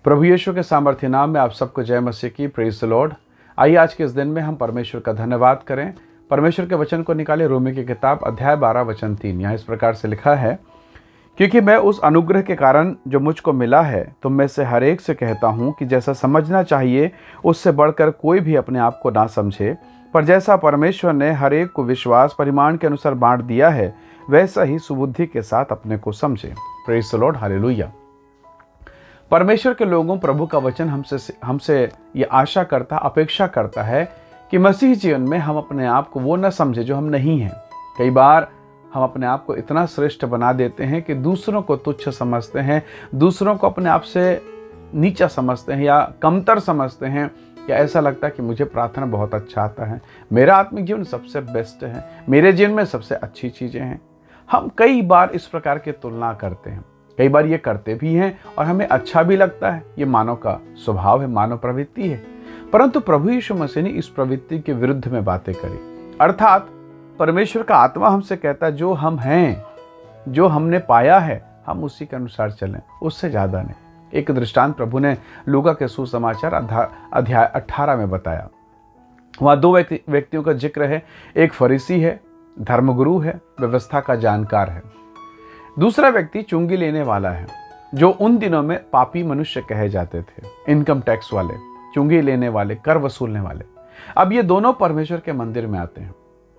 प्रभु यीशु के सामर्थ्य नाम में आप सबको जय मसीह की। Praise the Lord. आइए आज के इस दिन में हम परमेश्वर का धन्यवाद करें। परमेश्वर के वचन को निकाले रोमी की किताब अध्याय 12 वचन 3। यहाँ इस प्रकार से लिखा है, क्योंकि मैं उस अनुग्रह के कारण जो मुझको मिला है तुम में से हर एक से कहता हूँ कि जैसा समझना चाहिए उससे बढ़कर कोई भी अपने आप को ना समझे, पर जैसा परमेश्वर ने हर एक को विश्वास परिमाण के अनुसार बांट दिया है वैसा ही सुबुद्धि के साथ अपने को समझे। Praise the Lord, hallelujah. परमेश्वर के लोगों, प्रभु का वचन हमसे ये आशा करता, अपेक्षा करता है कि मसीह जीवन में हम अपने आप को वो न समझे जो हम नहीं हैं। कई बार हम अपने आप को इतना श्रेष्ठ बना देते हैं कि दूसरों को तुच्छ समझते हैं, दूसरों को अपने आप से नीचा समझते हैं या कमतर समझते हैं, या ऐसा लगता है कि मुझे प्रार्थना बहुत अच्छा आता है, मेरा आत्मिक जीवन सबसे बेस्ट है, मेरे जीवन में सबसे अच्छी चीज़ें हैं। हम कई बार इस प्रकार की तुलना करते हैं, कई बार ये करते भी हैं और हमें अच्छा भी लगता है। ये मानव का स्वभाव है, मानव प्रवृत्ति है। परंतु प्रभु यीशु मसीह ने इस प्रवृत्ति के विरुद्ध में बातें करी। अर्थात परमेश्वर का आत्मा हमसे कहता है जो हम हैं, जो हमने पाया है, हम उसी के अनुसार चलें, उससे ज़्यादा नहीं। एक दृष्टांत प्रभु ने लूका के सुसमाचार अध्याय 18 में बताया। वहाँ दो व्यक्तियों का जिक्र है। एक फरीसी है, धर्मगुरु है, व्यवस्था का जानकार है। दूसरा व्यक्ति चुंगी लेने वाला है, जो उन दिनों में पापी मनुष्य कहे जाते थे, इनकम टैक्स वाले, चुंगी लेने वाले, कर वसूलने वाले। अब ये दोनों परमेश्वर के मंदिर में आते हैं।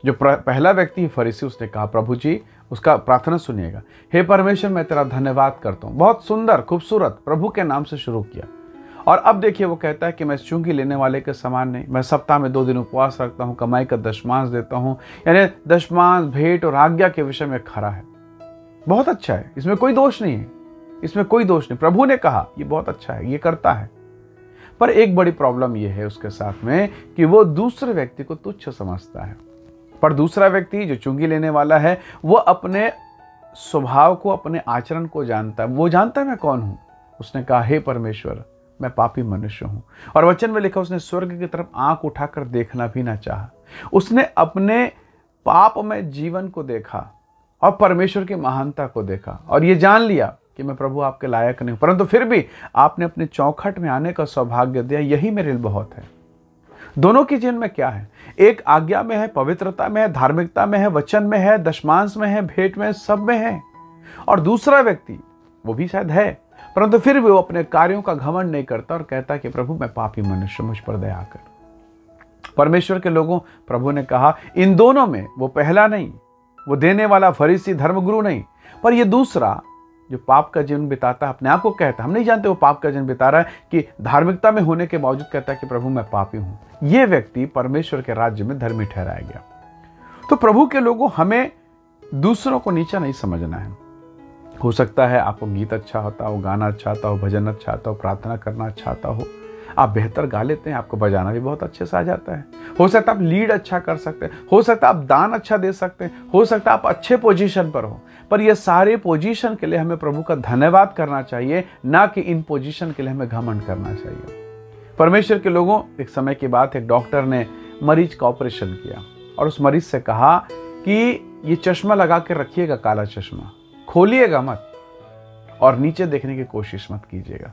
जो पहला व्यक्ति फरीसी, उसने कहा, प्रभु जी, उसका प्रार्थना सुनिएगा, हे परमेश्वर मैं तेरा धन्यवाद करता हूँ। बहुत सुंदर, खूबसूरत, प्रभु के नाम से शुरू किया। और अब देखिए वो कहता है कि मैं चुंगी लेने वाले के समान नहीं, मैं सप्ताह में 2 दिन उपवास रखता हूँ, कमाई का दशमांश देता हूँ, यानी दशमांश, भेंट और आज्ञा के विषय में खरा है। बहुत अच्छा है, इसमें कोई दोष नहीं है, इसमें कोई दोष नहीं। प्रभु ने कहा ये बहुत अच्छा है, ये करता है। पर एक बड़ी प्रॉब्लम ये है उसके साथ में कि वो दूसरे व्यक्ति को तुच्छ समझता है। पर दूसरा व्यक्ति जो चुंगी लेने वाला है, वो अपने स्वभाव को, अपने आचरण को जानता है। वो जानता है मैं कौन हूं। उसने कहा, हे परमेश्वर, मैं पापी मनुष्य हूं। और वचन में लिखा, उसने स्वर्ग की तरफ आंख उठाकर देखना भी ना चाहा। उसने अपने पाप में जीवन को देखा और परमेश्वर की महानता को देखा और ये जान लिया कि मैं प्रभु आपके लायक नहीं हूं, परंतु फिर भी आपने अपने चौखट में आने का सौभाग्य दिया, यही मेरे लिए बहुत है। दोनों के जीवन में क्या है? एक आज्ञा में है, पवित्रता में है, धार्मिकता में है, वचन में है, दशमांश में है, भेंट में, सब में है। और दूसरा व्यक्ति, वो भी शायद है, परंतु फिर भी वो अपने कार्यों का घमंड नहीं करता और कहता कि प्रभु मैं पापी मनुष्य, मुझ पर दया कर। परमेश्वर के लोगों, प्रभु ने कहा इन दोनों में वो पहला नहीं, वो देने वाला फरीसी धर्मगुरु नहीं, पर ये दूसरा जो पाप का जीवन बिताता, अपने आप को कहता, हम नहीं जानते वो पाप का जीवन बिता रहा है कि धार्मिकता में होने के बावजूद कहता है कि प्रभु मैं पापी हूं, ये व्यक्ति परमेश्वर के राज्य में धर्मी ठहराया गया। तो प्रभु के लोगों, हमें दूसरों को नीचा नहीं समझना है। हो सकता है आपको गीत अच्छा होता हो, गाना अच्छा आता हो, भजन अच्छा आता हो, प्रार्थना करना अच्छा आता हो, आप बेहतर गा लेते हैं, आपको बजाना भी बहुत अच्छे से आ जाता है। हो सकता है आप लीड अच्छा कर सकते हैं, हो सकता है आप दान अच्छा दे सकते हैं, हो सकता है आप अच्छे पोजीशन पर हो। पर ये सारे पोजीशन के लिए हमें प्रभु का धन्यवाद करना चाहिए, ना कि इन पोजीशन के लिए हमें घमंड करना चाहिए। परमेश्वर के लोगों, एक समय की बात, एक डॉक्टर ने मरीज का ऑपरेशन किया और उस मरीज से कहा कि ये चश्मा लगा के रखिएगा, काला चश्मा खोलिएगा मत और नीचे देखने की कोशिश मत कीजिएगा।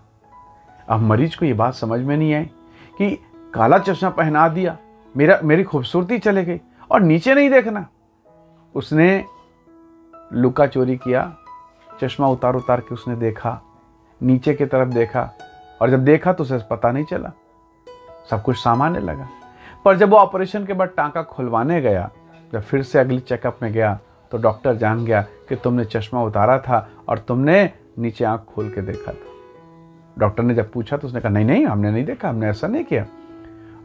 अब मरीज को ये बात समझ में नहीं आई कि काला चश्मा पहना दिया, मेरी खूबसूरती चले गई और नीचे नहीं देखना। उसने लुका चोरी किया, चश्मा उतार उतार के उसने देखा, नीचे की तरफ देखा, और जब देखा तो उसे पता नहीं चला, सब कुछ सामान्य लगा। पर जब वो ऑपरेशन के बाद टांका खुलवाने गया, जब फिर से अगली चेकअप में गया, तो डॉक्टर जान गया कि तुमने चश्मा उतारा था और तुमने नीचे आंख खोल के देखा था। डॉक्टर ने जब पूछा तो उसने कहा, नहीं नहीं, हमने नहीं देखा, हमने ऐसा नहीं किया।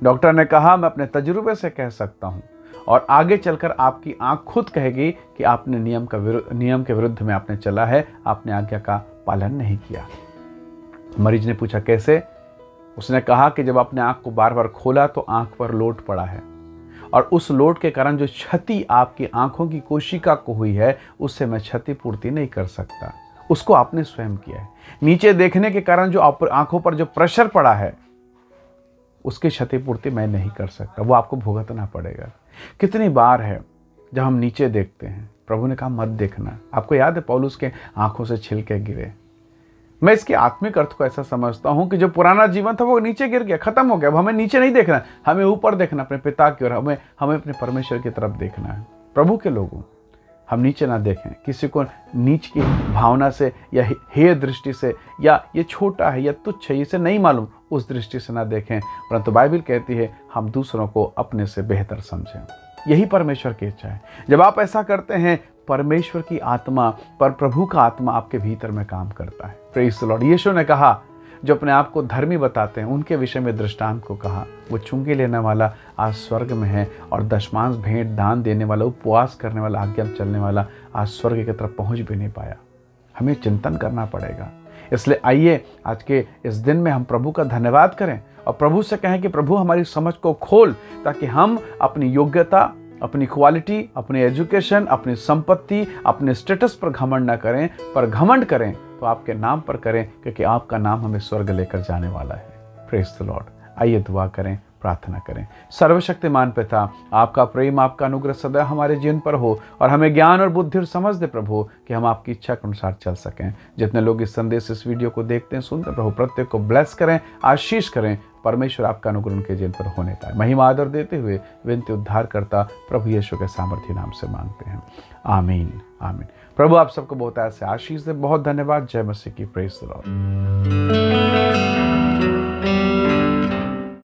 डॉक्टर ने कहा, मैं अपने तजुर्बे से कह सकता हूँ और आगे चलकर आपकी आंख खुद कहेगी कि आपने नियम के विरुद्ध में आपने चला है, आपने आज्ञा का पालन नहीं किया। मरीज ने पूछा, कैसे? उसने कहा कि जब आपने आंख को बार बार खोला तो आंख पर लोट पड़ा है और उस लोट के कारण जो क्षति आपकी आंखों की कोशिका को हुई है, उससे मैं क्षतिपूर्ति नहीं कर सकता, उसको आपने स्वयं किया है। नीचे देखने के कारण जो आंखों पर जो प्रेशर पड़ा है, उसकी क्षतिपूर्ति मैं नहीं कर सकता, वो आपको भुगतना पड़ेगा। कितनी बार है जब हम नीचे देखते हैं, प्रभु ने कहा मत देखना। आपको याद है पौलुस के आंखों से छिलके गिरे। मैं इसके आत्मिक अर्थ को ऐसा समझता हूँ कि जो पुराना जीवन था वो नीचे गिर गया, खत्म हो गया। अब हमें नीचे नहीं देखना, हमें ऊपर देखना, अपने पिता की ओर, हमें अपने परमेश्वर की तरफ देखना है। प्रभु के लोगों, हम नीचे ना देखें, किसी को नीच की भावना से या हेय दृष्टि से, या ये छोटा है या तुच्छ है, इसे नहीं मालूम, उस दृष्टि से ना देखें, परंतु बाइबल कहती है हम दूसरों को अपने से बेहतर समझें। यही परमेश्वर की इच्छा है। जब आप ऐसा करते हैं, परमेश्वर की आत्मा, पर प्रभु का आत्मा आपके भीतर में काम करता है। Praise the Lord. यीशु ने कहा, जो अपने आप को धर्मी बताते हैं उनके विषय में दृष्टांत को कहा, वो चुंगी लेने वाला आज स्वर्ग में है, और दशमांश भेंट दान देने वाला, उपवास करने वाला, आज्ञा में चलने वाला आज स्वर्ग की तरफ पहुंच भी नहीं पाया। हमें चिंतन करना पड़ेगा। इसलिए आइए आज के इस दिन में हम प्रभु का धन्यवाद करें और प्रभु से कहें कि प्रभु हमारी समझ को खोल, ताकि हम अपनी योग्यता, अपनी क्वालिटी, अपनी एजुकेशन, अपनी संपत्ति, अपने स्टेटस पर घमंड ना करें, पर घमंड करें तो आपके नाम पर करें, क्योंकि आपका नाम हमें स्वर्ग लेकर जाने वाला है। Praise the Lord. आइए दुआ करें, प्रार्थना करें। सर्वशक्तिमान पिता, आपका प्रेम, आपका अनुग्रह सदा हमारे जीवन पर हो, और हमें ज्ञान और बुद्धि और समझ दे प्रभु, कि हम आपकी इच्छा के अनुसार चल सकें। जितने लोग इस संदेश, इस वीडियो को देखते हैं, सुनते हैं, प्रभु प्रत्येक को ब्लेस करें, आशीष करें। परमेश्वर आपका अनुग्रह उनके जीवन पर होने पाए। महिमा आदर देते हुए विनती उद्धार करता प्रभु यीशु के सामर्थ्य नाम से मांगते हैं, आमीन, आमीन। प्रभु आप सबको बहुत ऐसे आशीष दे। बहुत धन्यवाद। जय मसीह की। Praise the Lord.